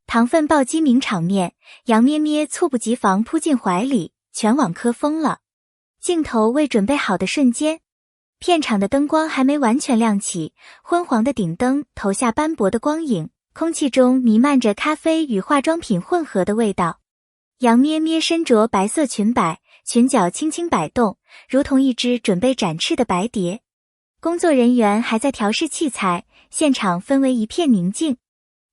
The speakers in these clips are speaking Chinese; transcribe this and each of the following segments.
糖分暴击名场面，杨咩咩猝不及防扑进怀里，全网磕疯了。镜头未准备好的瞬间，片场的灯光还没完全亮起，昏黄的顶灯投下斑驳的光影，空气中弥漫着咖啡与化妆品混合的味道。杨咩咩身着白色裙摆，裙角轻轻摆动，如同一只准备展翅的白蝶。工作人员还在调试器材，现场氛围一片宁静。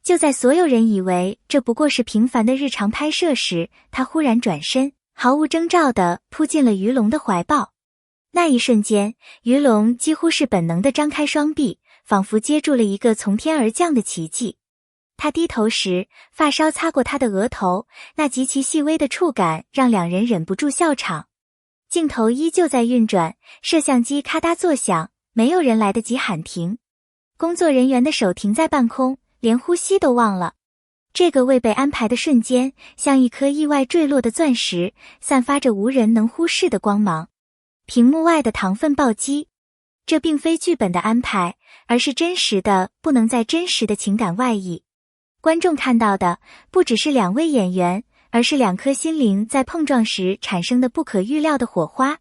就在所有人以为这不过是平凡的日常拍摄时，他忽然转身，毫无征兆地扑进了于龙的怀抱。那一瞬间，于龙几乎是本能地张开双臂，仿佛接住了一个从天而降的奇迹。他低头时，发梢擦过他的额头，那极其细微的触感让两人忍不住笑场。镜头依旧在运转，摄像机咔嗒作响，没有人来得及喊停。工作人员的手停在半空，连呼吸都忘了。这个未被安排的瞬间，像一颗意外坠落的钻石，散发着无人能忽视的光芒。屏幕外的糖分暴击，这并非剧本的安排，而是真实的不能再真实的情感外溢。观众看到的不只是两位演员，而是两颗心灵在碰撞时产生的不可预料的火花。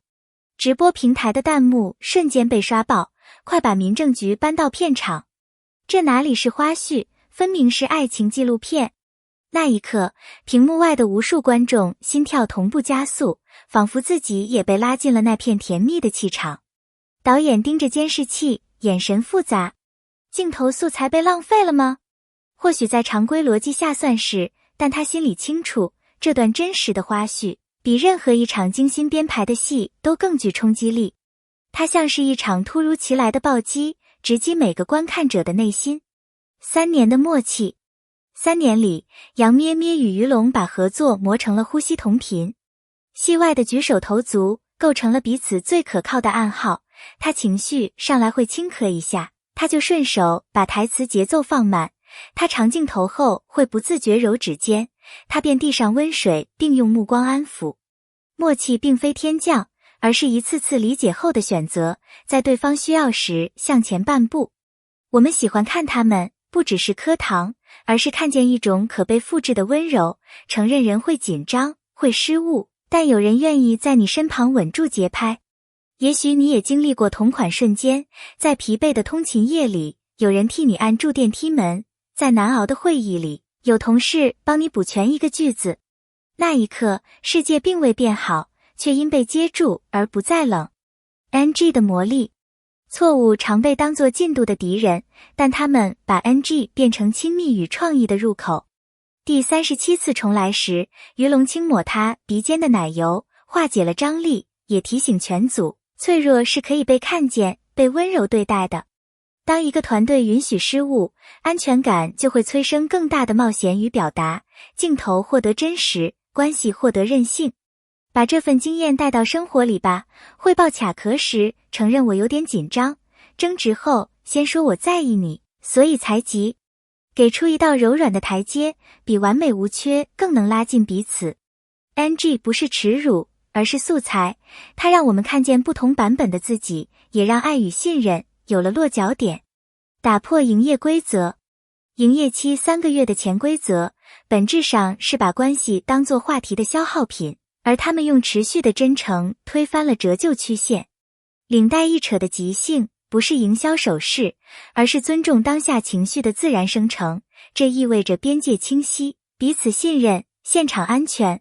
直播平台的弹幕瞬间被刷爆，快把民政局搬到片场。这哪里是花絮，分明是爱情纪录片。那一刻，屏幕外的无数观众心跳同步加速，仿佛自己也被拉进了那片甜蜜的气场。导演盯着监视器，眼神复杂。镜头素材被浪费了吗？或许在常规逻辑下算是，但他心里清楚，这段真实的花絮比任何一场精心编排的戏都更具冲击力。它像是一场突如其来的暴击，直击每个观看者的内心。3年的默契，3年里，杨咩咩与于龙把合作磨成了呼吸同频。戏外的举手投足构成了彼此最可靠的暗号，他情绪上来会轻咳一下，他就顺手把台词节奏放慢。他长镜头后会不自觉揉指尖，他便递上温水并用目光安抚。默契并非天降，而是一次次理解后的选择，在对方需要时向前半步。我们喜欢看他们，不只是磕糖，而是看见一种可被复制的温柔，承认人会紧张，会失误，但有人愿意在你身旁稳住节拍。也许你也经历过同款瞬间，在疲惫的通勤夜里，有人替你按住电梯门，在难熬的会议里，有同事帮你补全一个句子。那一刻，世界并未变好，却因被接住而不再冷。NG 的魔力，错误常被当作进度的敌人，但他们把 NG 变成亲密与创意的入口。第37次重来时，于龙轻抹他鼻尖的奶油，化解了张力，也提醒全组，脆弱是可以被看见、被温柔对待的。当一个团队允许失误，安全感就会催生更大的冒险与表达，镜头获得真实，关系获得韧性。把这份经验带到生活里吧，汇报卡壳时，承认我有点紧张，争执后，先说我在意你，所以才急。给出一道柔软的台阶，比完美无缺更能拉近彼此。NG 不是耻辱，而是素材，它让我们看见不同版本的自己，也让爱与信任有了落脚点。打破营业规则。营业期3个月的潜规则，本质上是把关系当作话题的消耗品，而他们用持续的真诚推翻了折旧曲线。领带一扯的即兴，不是营销手势，而是尊重当下情绪的自然生成，这意味着边界清晰，彼此信任，现场安全。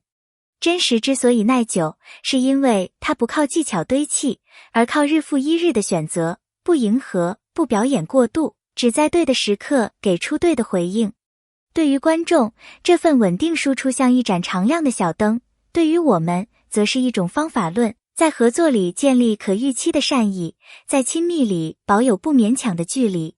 真实之所以耐久，是因为它不靠技巧堆砌，而靠日复一日的选择，不迎合，不表演过度，只在对的时刻给出对的回应。对于观众，这份稳定输出像一盏常亮的小灯，对于我们，则是一种方法论，在合作里建立可预期的善意，在亲密里保有不勉强的距离。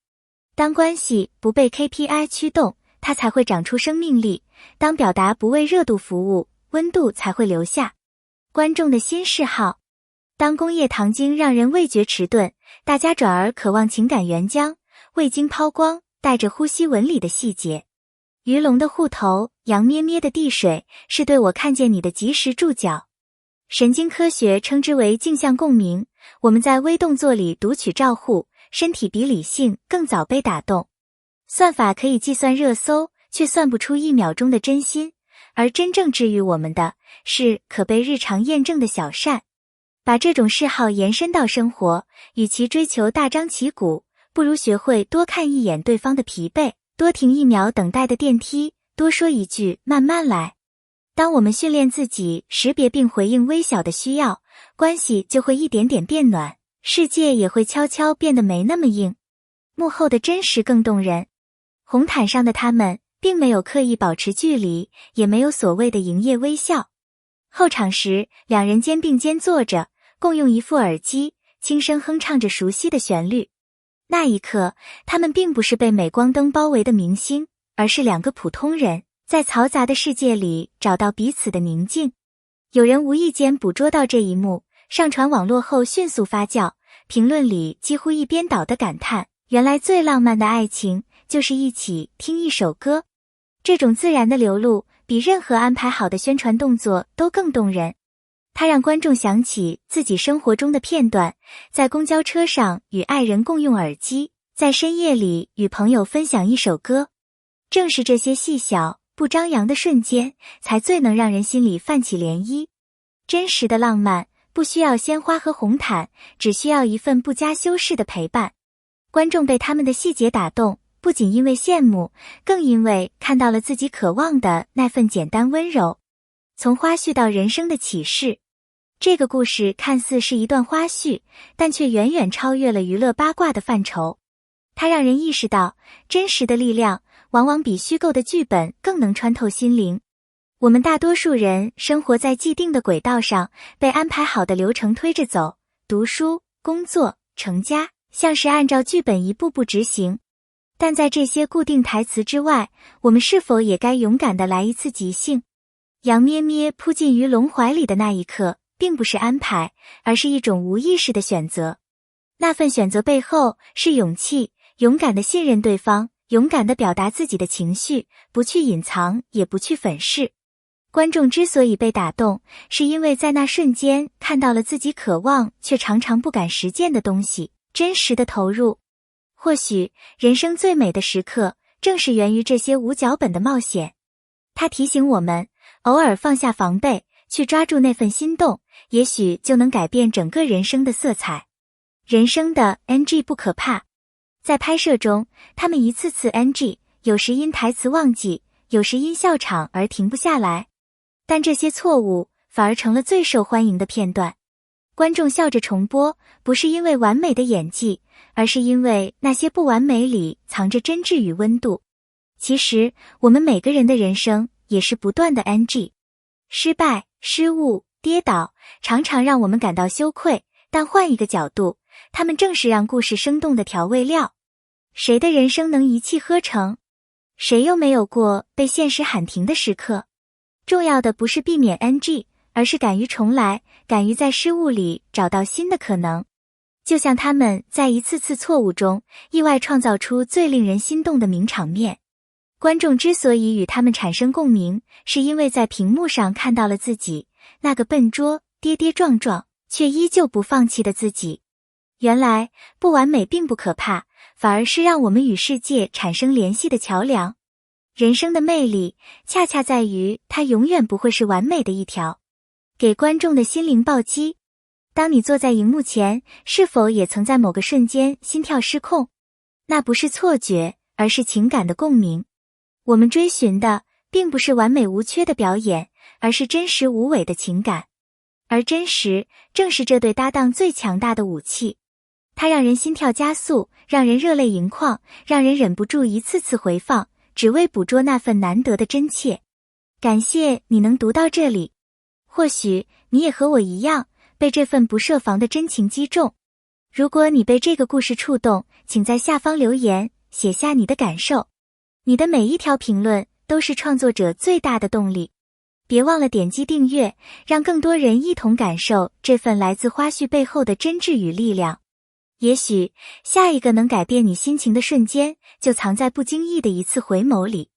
当关系不被 KPI 驱动，它才会长出生命力；当表达不为热度服务，温度才会留下。观众的新嗜好。当工业糖精让人味觉迟钝，大家转而渴望情感原浆，未经抛光，带着呼吸纹理的细节。于龙的护头，杨咩咩的递水，是对我看见你的及时注脚。神经科学称之为镜像共鸣，我们在微动作里读取照护，身体比理性更早被打动。算法可以计算热搜，却算不出1秒钟的真心，而真正治愈我们的，是可被日常验证的小善。把这种嗜好延伸到生活，与其追求大张旗鼓，不如学会多看一眼对方的疲惫，多停1秒等待的电梯，多说一句慢慢来。当我们训练自己识别并回应微小的需要，关系就会一点点变暖，世界也会悄悄变得没那么硬。幕后的真实更动人。红毯上的他们并没有刻意保持距离，也没有所谓的营业微笑。候场时，两人肩并肩坐着，共用一副耳机，轻声哼唱着熟悉的旋律。那一刻，他们并不是被镁光灯包围的明星，而是2个普通人，在嘈杂的世界里找到彼此的宁静。有人无意间捕捉到这一幕，上传网络后迅速发酵，评论里几乎一边倒的感叹，原来最浪漫的爱情就是一起听一首歌。这种自然的流露，比任何安排好的宣传动作都更动人。它让观众想起自己生活中的片段，在公交车上与爱人共用耳机，在深夜里与朋友分享一首歌。正是这些细小不张扬的瞬间，才最能让人心里泛起涟漪。真实的浪漫不需要鲜花和红毯，只需要一份不加修饰的陪伴。观众被他们的细节打动，不仅因为羡慕，更因为看到了自己渴望的那份简单温柔。从花絮到人生的启示，这个故事看似是一段花絮，但却远远超越了娱乐八卦的范畴。它让人意识到，真实的力量往往比虚构的剧本更能穿透心灵。我们大多数人生活在既定的轨道上，被安排好的流程推着走，读书、工作、成家，像是按照剧本一步步执行。但在这些固定台词之外，我们是否也该勇敢地来一次即兴？杨咩咩扑进鱼龙怀里的那一刻，并不是安排，而是一种无意识的选择。那份选择背后是勇气，勇敢地信任对方，勇敢地表达自己的情绪，不去隐藏，也不去粉饰。观众之所以被打动，是因为在那瞬间看到了自己渴望却常常不敢实践的东西，真实的投入。或许人生最美的时刻，正是源于这些无脚本的冒险。它提醒我们，偶尔放下防备，去抓住那份心动，也许就能改变整个人生的色彩。人生的 NG 不可怕。在拍摄中，他们一次次 NG， 有时因台词忘记，有时因笑场而停不下来。但这些错误反而成了最受欢迎的片段。观众笑着重播，不是因为完美的演技，而是因为那些不完美里藏着真挚与温度。其实，我们每个人的人生也是不断的 NG。失败、失误、跌倒，常常让我们感到羞愧，但换一个角度，他们正是让故事生动的调味料。谁的人生能一气呵成？谁又没有过被现实喊停的时刻？重要的不是避免 NG， 而是敢于重来，敢于在失误里找到新的可能。就像他们在一次次错误中，意外创造出最令人心动的名场面。观众之所以与他们产生共鸣，是因为在屏幕上看到了自己，那个笨拙、跌跌撞撞，却依旧不放弃的自己。原来，不完美并不可怕，反而是让我们与世界产生联系的桥梁。人生的魅力，恰恰在于它永远不会是完美的一条。给观众的心灵暴击。当你坐在荧幕前，是否也曾在某个瞬间心跳失控？那不是错觉，而是情感的共鸣。我们追寻的，并不是完美无缺的表演，而是真实无伪的情感。而真实，正是这对搭档最强大的武器。它让人心跳加速，让人热泪盈眶，让人忍不住一次次回放，只为捕捉那份难得的真切。感谢你能读到这里。或许你也和我一样，被这份不设防的真情击中。如果你被这个故事触动，请在下方留言，写下你的感受。你的每一条评论都是创作者最大的动力。别忘了点击订阅，让更多人一同感受这份来自花絮背后的真挚与力量。也许下一个能改变你心情的瞬间，就藏在不经意的一次回眸里。